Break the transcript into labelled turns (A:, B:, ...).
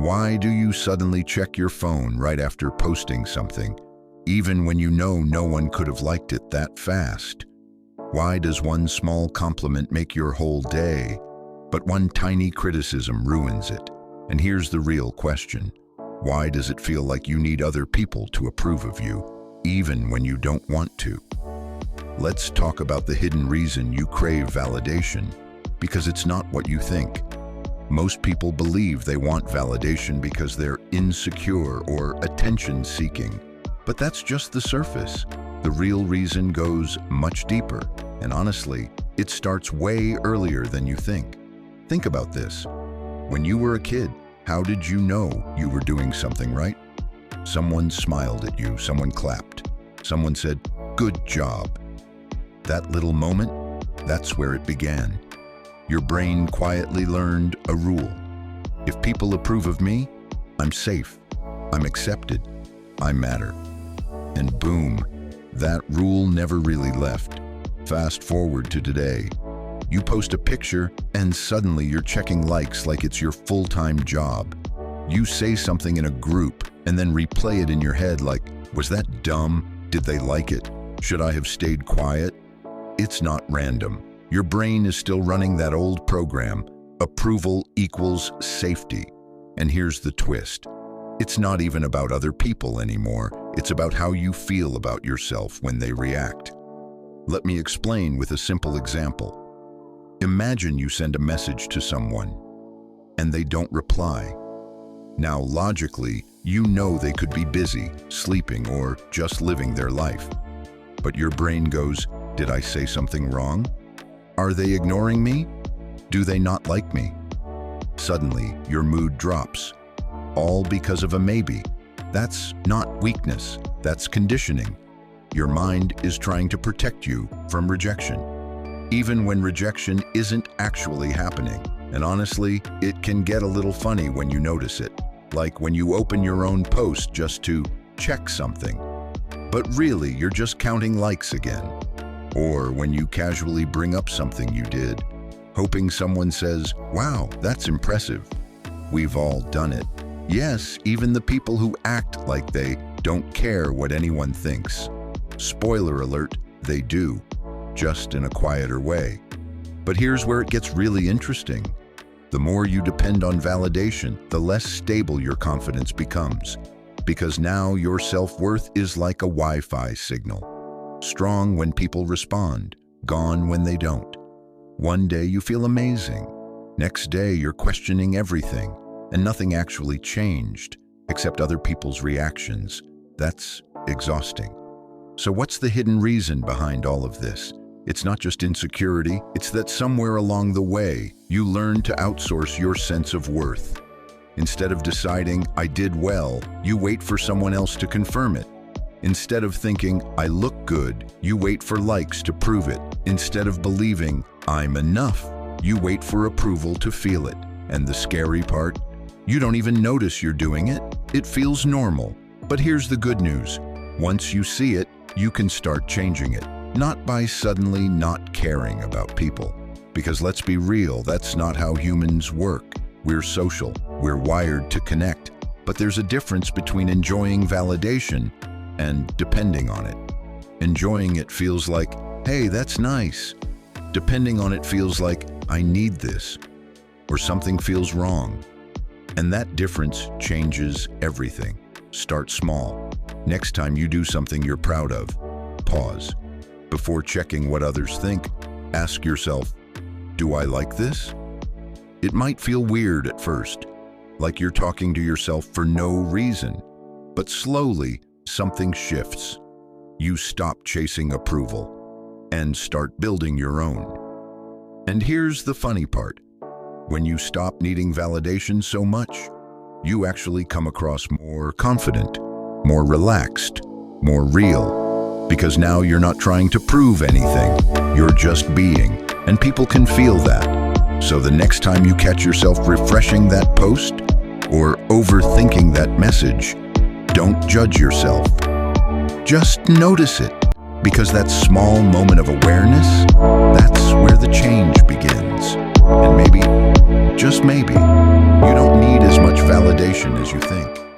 A: Why do you suddenly check your phone right after posting something, even when you know no one could have liked it that fast? Why does one small compliment make your whole day, but one tiny criticism ruins it? And here's the real question. Why does it feel like you need other people to approve of you, even when you don't want to? Let's talk about the hidden reason you crave validation, because it's not what you think. Most people believe they want validation because they're insecure or attention-seeking, but that's just the surface. The real reason goes much deeper, and honestly, it starts way earlier than you think. Think about this. When you were a kid, how did you know you were doing something right? Someone smiled at you, someone clapped, someone said, "Good job." That little moment, that's where it began. Your brain quietly learned a rule. If people approve of me, I'm safe, I'm accepted, I matter. And boom, that rule never really left. Fast forward to today. You post a picture and suddenly you're checking likes like it's your full-time job. You say something in a group and then replay it in your head like, was that dumb? Did they like it? Should I have stayed quiet? It's not random. Your brain is still running that old program. Approval equals safety. And here's the twist. It's not even about other people anymore. It's about how you feel about yourself when they react. Let me explain with a simple example. Imagine you send a message to someone and they don't reply. Now, logically, you know they could be busy, sleeping, or just living their life. But your brain goes, did I say something wrong? Are they ignoring me? Do they not like me? Suddenly, your mood drops. All because of a maybe. That's not weakness, that's conditioning. Your mind is trying to protect you from rejection, even when rejection isn't actually happening. And honestly, it can get a little funny when you notice it, like when you open your own post just to check something. But really, you're just counting likes again. Or when you casually bring up something you did, hoping someone says, wow, that's impressive. We've all done it. Yes, even the people who act like they don't care what anyone thinks. Spoiler alert, they do, just in a quieter way. But here's where it gets really interesting. The more you depend on validation, the less stable your confidence becomes. Because now your self-worth is like a Wi-Fi signal. Strong when people respond, gone when they don't. One day you feel amazing. Next day you're questioning everything, and nothing actually changed, except other people's reactions. That's exhausting. So what's the hidden reason behind all of this? It's not just insecurity, it's that somewhere along the way, you learn to outsource your sense of worth. Instead of deciding, I did well, you wait for someone else to confirm it. Instead of thinking, I look good, you wait for likes to prove it. Instead of believing, I'm enough, you wait for approval to feel it. And the scary part? You don't even notice you're doing it. It feels normal. But here's the good news. Once you see it, you can start changing it. Not by suddenly not caring about people. Because let's be real, that's not how humans work. We're social, we're wired to connect. But there's a difference between enjoying validation and depending on it. Enjoying it feels like, hey, that's nice. Depending on it feels like, I need this, or something feels wrong. And that difference changes everything. Start small. Next time you do something you're proud of, pause. Before checking what others think, ask yourself, do I like this? It might feel weird at first, like you're talking to yourself for no reason, but slowly, something shifts. You stop chasing approval and start building your own. And here's the funny part. When you stop needing validation so much, you actually come across more confident, more relaxed, more real. Because now you're not trying to prove anything, you're just being, and people can feel that. So the next time you catch yourself refreshing that post or overthinking that message, don't judge yourself. Just notice it, because that small moment of awareness, that's where the change begins. And maybe, just maybe, you don't need as much much validation as you think.